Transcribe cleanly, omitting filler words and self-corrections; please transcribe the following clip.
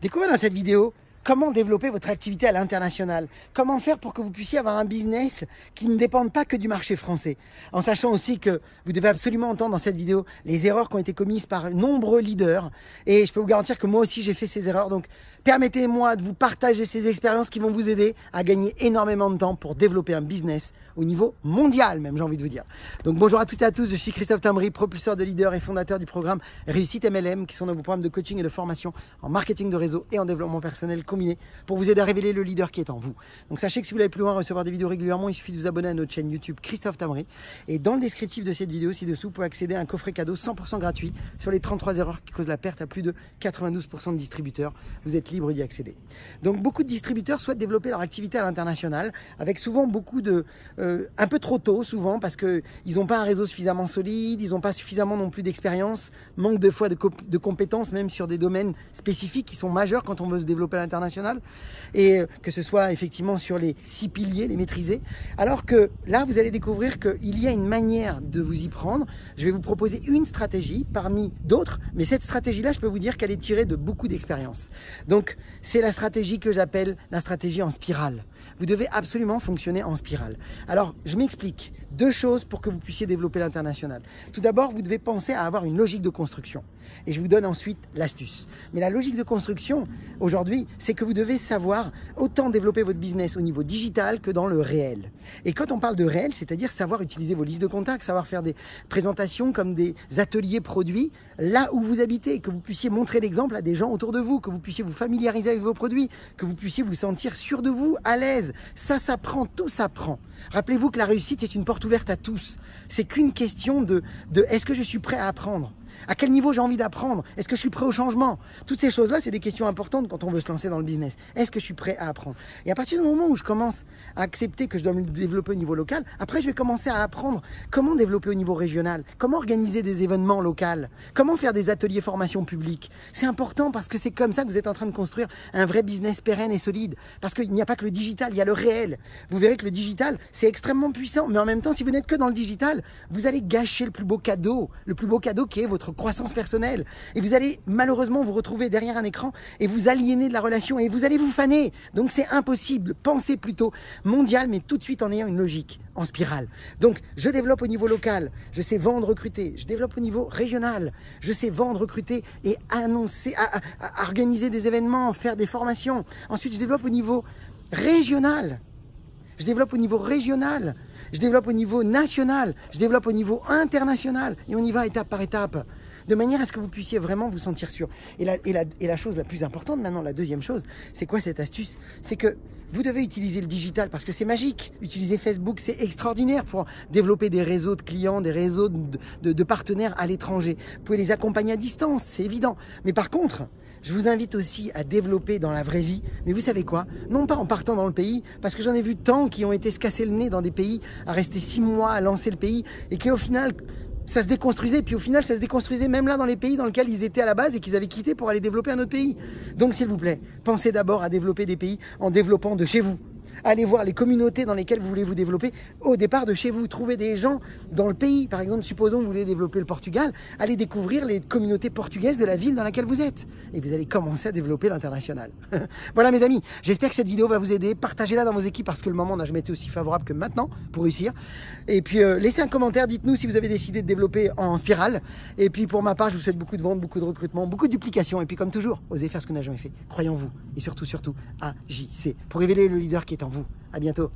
Découvrez dans cette vidéo comment développer votre activité à l'international. Comment faire pour que vous puissiez avoir un business qui ne dépende pas que du marché français. En sachant aussi que vous devez absolument entendre dans cette vidéo les erreurs qui ont été commises par nombreux leaders. Et je peux vous garantir que moi aussi j'ai fait ces erreurs. Donc permettez-moi de vous partager ces expériences qui vont vous aider à gagner énormément de temps pour développer un business au niveau mondial même, j'ai envie de vous dire. Donc bonjour à toutes et à tous, je suis Christophe Tambry, propulseur de leaders et fondateur du programme Réussite MLM, qui sont dans vos programmes de coaching et de formation en marketing de réseau et en développement personnel combiné pour vous aider à révéler le leader qui est en vous. Donc sachez que si vous voulez plus loin recevoir des vidéos régulièrement, il suffit de vous abonner à notre chaîne YouTube Christophe Tambry. Et dans le descriptif de cette vidéo ci-dessous, vous pouvez accéder à un coffret cadeau 100% gratuit sur les 33 erreurs qui causent la perte à plus de 92% de distributeurs. Vous êtes libre d'y accéder. Donc beaucoup de distributeurs souhaitent développer leur activité à l'international avec souvent beaucoup de... un peu trop tôt souvent parce qu'ils n'ont pas un réseau suffisamment solide, ils n'ont pas suffisamment non plus d'expérience, manque de fois de compétences même sur des domaines spécifiques qui sont majeurs quand on veut se développer à l'international, et que ce soit effectivement sur les 6 piliers, les maîtriser. Alors que là, vous allez découvrir qu'il y a une manière de vous y prendre. Je vais vous proposer une stratégie parmi d'autres, mais cette stratégie-là, je peux vous dire qu'elle est tirée de beaucoup d'expérience. Donc, c'est la stratégie que j'appelle la stratégie en spirale. Vous devez absolument fonctionner en spirale. Alors, je m'explique. 2 choses pour que vous puissiez développer l'international. Tout d'abord, vous devez penser à avoir une logique de construction. Et je vous donne ensuite l'astuce. Mais la logique de construction, aujourd'hui, c'est que vous devez savoir autant développer votre business au niveau digital que dans le réel. Et quand on parle de réel, c'est-à-dire savoir utiliser vos listes de contacts, savoir faire des présentations comme des ateliers produits là où vous habitez, que vous puissiez montrer l'exemple à des gens autour de vous, que vous puissiez vous familiariser avec vos produits, que vous puissiez vous sentir sûr de vous, à l'aise. Ça s'apprend, tout s'apprend. Rappelez-vous que la réussite est une porte ouverte à tous. C'est qu'une question de est-ce que je suis prêt à apprendre ? À quel niveau j'ai envie d'apprendre? Est-ce que je suis prêt au changement? Toutes ces choses-là, c'est des questions importantes quand on veut se lancer dans le business. Est-ce que je suis prêt à apprendre? Et à partir du moment où je commence à accepter que je dois me développer au niveau local, après je vais commencer à apprendre comment développer au niveau régional, comment organiser des événements locaux, comment faire des ateliers formation publique. C'est important parce que c'est comme ça que vous êtes en train de construire un vrai business pérenne et solide. Parce qu'il n'y a pas que le digital, il y a le réel. Vous verrez que le digital, c'est extrêmement puissant. Mais en même temps, si vous n'êtes que dans le digital, vous allez gâcher le plus beau cadeau qui est votre croissance personnelle. Et vous allez malheureusement vous retrouver derrière un écran et vous aliéner de la relation et vous allez vous faner. Donc c'est impossible. Pensez plutôt mondial, mais tout de suite en ayant une logique, en spirale. Donc je développe au niveau local, je sais vendre, recruter. Je développe au niveau régional, je sais vendre, recruter et annoncer, à organiser des événements, faire des formations. Ensuite je développe au niveau régional. Je développe au niveau régional, je développe au niveau national, je développe au niveau international et on y va étape par étape. De manière à ce que vous puissiez vraiment vous sentir sûr. Et la chose la plus importante maintenant, la deuxième chose, c'est quoi cette astuce? C'est que vous devez utiliser le digital parce que c'est magique. Utiliser Facebook, c'est extraordinaire pour développer des réseaux de clients, des réseaux de partenaires à l'étranger. Vous pouvez les accompagner à distance, c'est évident. Mais par contre, je vous invite aussi à développer dans la vraie vie. Mais vous savez quoi? Non pas en partant dans le pays, parce que j'en ai vu tant qui ont été se casser le nez dans des pays, à rester 6 mois à lancer le pays et qui au final... ça se déconstruisait, puis au final, ça se déconstruisait même là dans les pays dans lesquels ils étaient à la base et qu'ils avaient quitté pour aller développer un autre pays. Donc, s'il vous plaît, pensez d'abord à développer des pays en développant de chez vous. Allez voir les communautés dans lesquelles vous voulez vous développer au départ de chez vous. Trouvez des gens dans le pays. Par exemple, supposons que vous voulez développer le Portugal. Allez découvrir les communautés portugaises de la ville dans laquelle vous êtes. Et vous allez commencer à développer l'international. Voilà mes amis, j'espère que cette vidéo va vous aider. Partagez-la dans vos équipes parce que le moment n'a jamais été aussi favorable que maintenant pour réussir. Et puis laissez un commentaire, dites-nous si vous avez décidé de développer en spirale. Et puis pour ma part, je vous souhaite beaucoup de ventes, beaucoup de recrutement, beaucoup de duplication. Et puis comme toujours, osez faire ce qu'on n'a jamais fait. Croyez en vous et surtout, agissez pour révéler le leader qui est en vous. À bientôt.